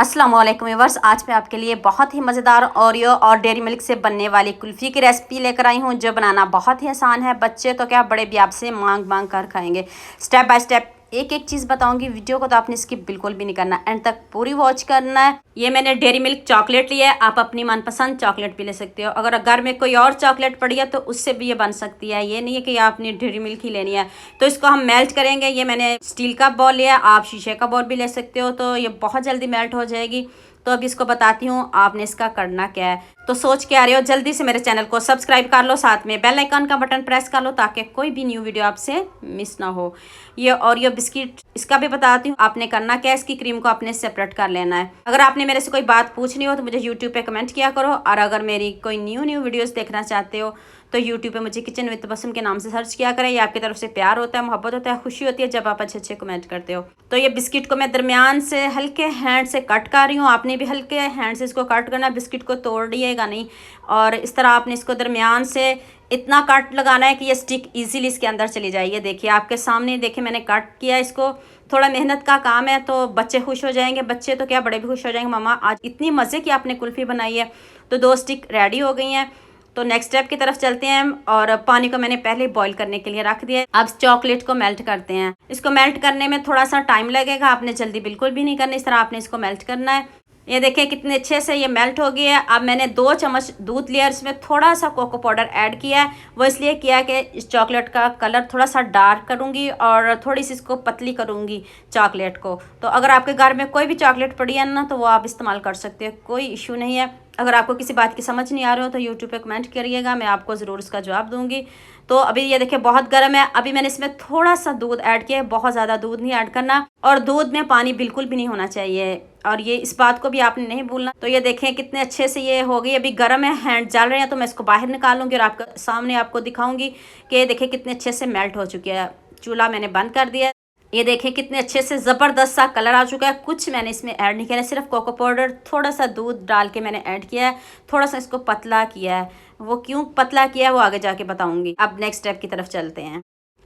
अस्सलाम वालेकुम व्यूअर्स, आज मैं आपके लिए बहुत ही मज़ेदार ओरियो और डेयरी मिल्क से बनने वाली कुल्फ़ी की रेसिपी लेकर आई हूँ, जो बनाना बहुत ही आसान है। बच्चे तो क्या, बड़े भी आपसे मांग मांग कर खाएंगे। स्टेप बाय स्टेप एक एक चीज़ बताऊंगी। वीडियो को तो आपने स्किप बिल्कुल भी नहीं करना, एंड तक पूरी वॉच करना है। ये मैंने डेयरी मिल्क चॉकलेट लिया है, आप अपनी मनपसंद चॉकलेट भी ले सकते हो। अगर घर में कोई और चॉकलेट पड़ी है तो उससे भी ये बन सकती है, ये नहीं है कि आपने डेयरी मिल्क ही लेनी है। तो इसको हम मेल्ट करेंगे। ये मैंने स्टील का बॉल लिया, आप शीशे का बॉल भी ले सकते हो, तो ये बहुत जल्दी मेल्ट हो जाएगी। तो अब इसको बताती हूँ आपने इसका करना क्या है। तो सोच के आ रहे हो, जल्दी से मेरे चैनल को सब्सक्राइब कर लो, साथ में बेल आइकन का बटन प्रेस कर लो ताकि कोई भी न्यू वीडियो आपसे मिस ना हो। ये ओरियो बिस्किट, इसका भी बताती हूँ आपने करना क्या है। इसकी क्रीम को आपने सेपरेट कर लेना है। अगर आपने मेरे से कोई बात पूछनी हो तो मुझे यूट्यूब पे कमेंट किया करो, और अगर मेरी कोई न्यू वीडियोज़ देखना चाहते हो तो यूट्यूब पे मुझे किचन विद बसम के नाम से सर्च किया करें। ये आपकी तरफ से प्यार होता है, मोहब्बत होता है, खुशी होती है जब आप अच्छे अच्छे कमेंट करते हो। तो ये बिस्किट को मैं दरमियान से हल्के हैंड से कट कर रही हूँ। आपने भी हल्के हैंड से इसको कट करना है, बिस्किट को तोड़िएगा नहीं। और इस तरह आपने इसको दरमियान से इतना कट लगाना है कि ये स्टिक इजीली इसके अंदर चली जाए। ये देखिए आपके सामने, देखिए मैंने कट किया इसको। थोड़ा मेहनत का काम है तो बच्चे खुश हो जाएंगे, बच्चे तो क्या, बड़े भी खुश हो जाएंगे। मामा आज इतनी मज़े की आपने कुल्फ़ी बनाई है। तो 2 स्टिक रेडी हो गई हैं। तो नेक्स्ट स्टेप की तरफ चलते हैं। और पानी को मैंने पहले बॉईल करने के लिए रख दिया है। अब चॉकलेट को मेल्ट करते हैं। इसको मेल्ट करने में थोड़ा सा टाइम लगेगा, आपने जल्दी बिल्कुल भी नहीं करनी। इस तरह आपने इसको मेल्ट करना है। ये देखिए कितने अच्छे से ये मेल्ट हो गई है। अब मैंने 2 चम्मच दूध लिया, इसमें थोड़ा सा कोको पाउडर ऐड किया है। वो इसलिए किया कि इस चॉकलेट का कलर थोड़ा सा डार्क करूँगी और थोड़ी सी इसको पतली करूँगी चॉकलेट को। तो अगर आपके घर में कोई भी चॉकलेट पड़ी है ना, तो वो आप इस्तेमाल कर सकते हो, कोई इशू नहीं है। अगर आपको किसी बात की समझ नहीं आ रही हो तो यूट्यूब पे कमेंट करिएगा, मैं आपको ज़रूर इसका जवाब दूंगी। तो अभी ये देखिए बहुत गर्म है। अभी मैंने इसमें थोड़ा सा दूध ऐड किया है, बहुत ज़्यादा दूध नहीं ऐड करना, और दूध में पानी बिल्कुल भी नहीं होना चाहिए, और ये इस बात को भी आपने नहीं भूलना। तो ये देखें कितने अच्छे से ये हो गई। अभी गर्म है, हैंड जल रहे हैं, तो मैं इसको बाहर निकालूंगी और आपके सामने आपको दिखाऊंगी कि ये देखिए कितने अच्छे से मेल्ट हो चुकी है। चूल्हा मैंने बंद कर दिया। ये देखें कितने अच्छे से ज़बरदस्त सा कलर आ चुका है। कुछ मैंने इसमें ऐड नहीं किया, सिर्फ कोको पाउडर, थोड़ा सा दूध डाल के मैंने ऐड किया है। थोड़ा सा इसको पतला किया है। वो क्यों पतला किया है वो आगे जाके बताऊंगी। अब नेक्स्ट स्टेप की तरफ चलते हैं।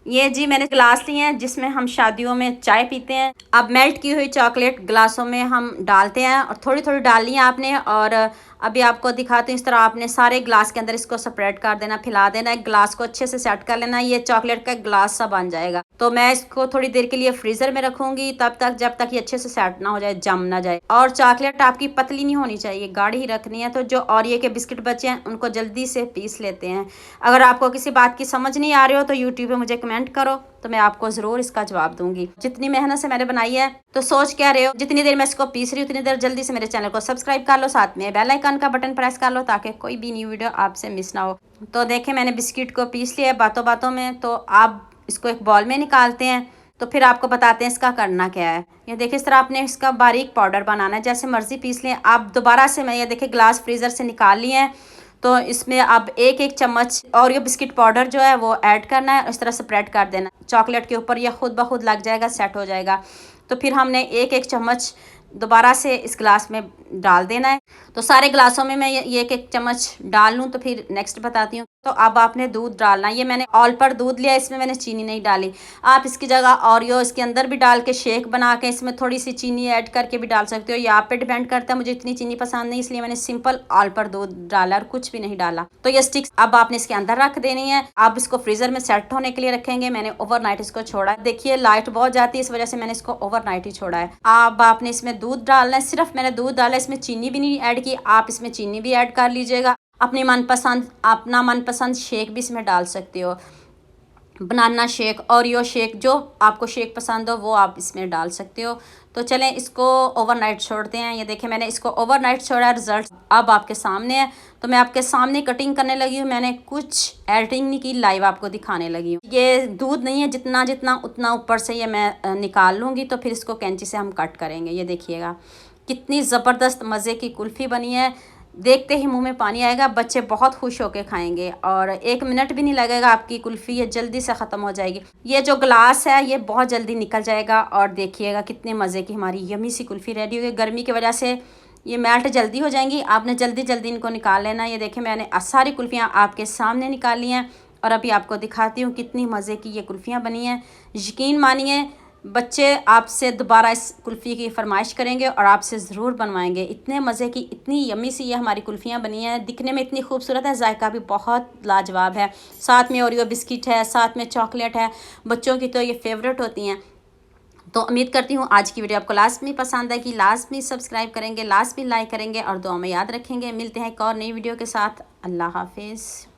ये जी मैंने गिलास लिए हैं जिसमें हम शादियों में चाय पीते हैं। अब मेल्ट की हुई चॉकलेट गिलासों में हम डालते हैं, और थोड़ी थोड़ी डालनी है आपने। और अभी आपको दिखाते हैं, इस तरह आपने सारे ग्लास के अंदर इसको स्प्रेड कर देना, फैला देना। एक ग्लास को अच्छे से सेट कर लेना, ये चॉकलेट का ग्लास सा बन जाएगा। तो मैं इसको थोड़ी देर के लिए फ्रीज़र में रखूँगी, तब तक जब तक ये अच्छे से सेट ना हो जाए, जम ना जाए। और चॉकलेट आपकी पतली नहीं होनी चाहिए, गाढ़ी ही रखनी है। तो जो ओरियो के बिस्किट बचे हैं उनको जल्दी से पीस लेते हैं। अगर आपको किसी बात की समझ नहीं आ रही हो तो यूट्यूब पे मुझे कमेंट करो, तो मैं आपको ज़रूर इसका जवाब दूंगी। जितनी मेहनत से मैंने बनाई है, तो सोच क्या रहे हो, जितनी देर मैं इसको पीस रही हूँ उतनी देर जल्दी से मेरे चैनल को सब्सक्राइब कर लो, साथ में बेल आइकन का बटन प्रेस कर लो ताकि कोई भी न्यू वीडियो आपसे मिस ना हो। तो देखें मैंने बिस्किट को पीस लिया है बातों बातों में। तो आप इसको एक बॉल में निकालते हैं, तो फिर आपको बताते हैं इसका करना क्या है। ये देखिए इस तरह आपने इसका बारीक पाउडर बनाना है, जैसे मर्जी पीस लें आप। दोबारा से मैं ये देखिए ग्लास फ्रीज़र से निकाल लिए हैं। तो इसमें अब एक एक चम्मच ओरियो बिस्किट पाउडर जो है वो ऐड करना है। इस तरह स्प्रेड कर देना चॉकलेट के ऊपर, यह खुद ब खुद लग जाएगा, सेट हो जाएगा। तो फिर हमने एक एक चम्मच दोबारा से इस गिलास में डाल देना है। तो सारे गिलासों में मैं ये एक एक चम्मच डाल लूँ, तो फिर नेक्स्ट बताती हूँ। तो अब आपने दूध डालना है। ये मैंने ऑल पर दूध लिया, इसमें मैंने चीनी नहीं डाली। आप इसकी जगह ओरियो इसके अंदर भी डाल के शेक बना के इसमें थोड़ी सी चीनी ऐड करके भी डाल सकते हो, ये आप पे डिपेंड करता है। मुझे इतनी चीनी पसंद नहीं, इसलिए मैंने सिंपल ऑल पर दूध डाला और कुछ भी नहीं डाला। तो ये स्टिक्स अब आपने इसके अंदर रख देनी है। आप इसको फ्रीजर में सेट होने के लिए रखेंगे। मैंने ओवरनाइट इसको छोड़ा है। देखिए लाइट बहुत जाती है, इस वजह से मैंने इसको ओवरनाइट ही छोड़ा है। अब आपने इसमें दूध डालना है, सिर्फ मैंने दूध डाला, इसमें चीनी भी नहीं ऐड की। आप इसमें चीनी भी ऐड कर लीजिएगा। अपना मनपसंद शेक भी इसमें डाल सकते हो, बनाना शेक, ओरियो शेक, जो आपको शेक पसंद हो वो आप इसमें डाल सकते हो। तो चलें इसको ओवरनाइट छोड़ते हैं। ये देखें मैंने इसको ओवरनाइट छोड़ा, रिजल्ट अब आपके सामने है। तो मैं आपके सामने कटिंग करने लगी हूँ, मैंने कुछ एडिटिंग नहीं की, लाइव आपको दिखाने लगी हूँ। ये दूध नहीं है, जितना जितना उतना ऊपर से ये मैं निकाल लूँगी, तो फिर इसको कैंची से हम कट करेंगे। ये देखिएगा कितनी ज़बरदस्त मज़े की कुल्फ़ी बनी है। देखते ही मुंह में पानी आएगा, बच्चे बहुत खुश होकर खाएंगे, और 1 मिनट भी नहीं लगेगा आपकी कुल्फ़ी ये जल्दी से ख़त्म हो जाएगी। ये जो ग्लास है ये बहुत जल्दी निकल जाएगा, और देखिएगा कितने मज़े की हमारी यमी सी कुल्फ़ी रेडी हो गई। गर्मी की वजह से ये मेल्ट जल्दी हो जाएंगी, आपने जल्दी जल्दी इनको निकाल लेना। ये देखें मैंने सारी कुल्फ़ियाँ आपके सामने निकाली हैं, और अभी आपको दिखाती हूँ कितनी मज़े की ये कुल्फ़ियाँ बनी हैं। यकीन मानिए बच्चे आपसे दोबारा इस कुल्फ़ी की फरमाइश करेंगे और आपसे ज़रूर बनवाएंगे। इतने मज़े की, इतनी यम्मी सी ये हमारी कुल्फ़ियाँ बनी हैं, दिखने में इतनी खूबसूरत है, जायका भी बहुत लाजवाब है। साथ में ओरियो बिस्किट है, साथ में चॉकलेट है, बच्चों की तो ये फेवरेट होती हैं। तो उम्मीद करती हूँ आज की वीडियो आपको लास्ट में पसंद आएगी। लास्ट में सब्सक्राइब करेंगे, लास्ट में लाइक करेंगे और दुआ में याद रखेंगे। मिलते हैं एक और नई वीडियो के साथ। अल्लाह हाफिज़।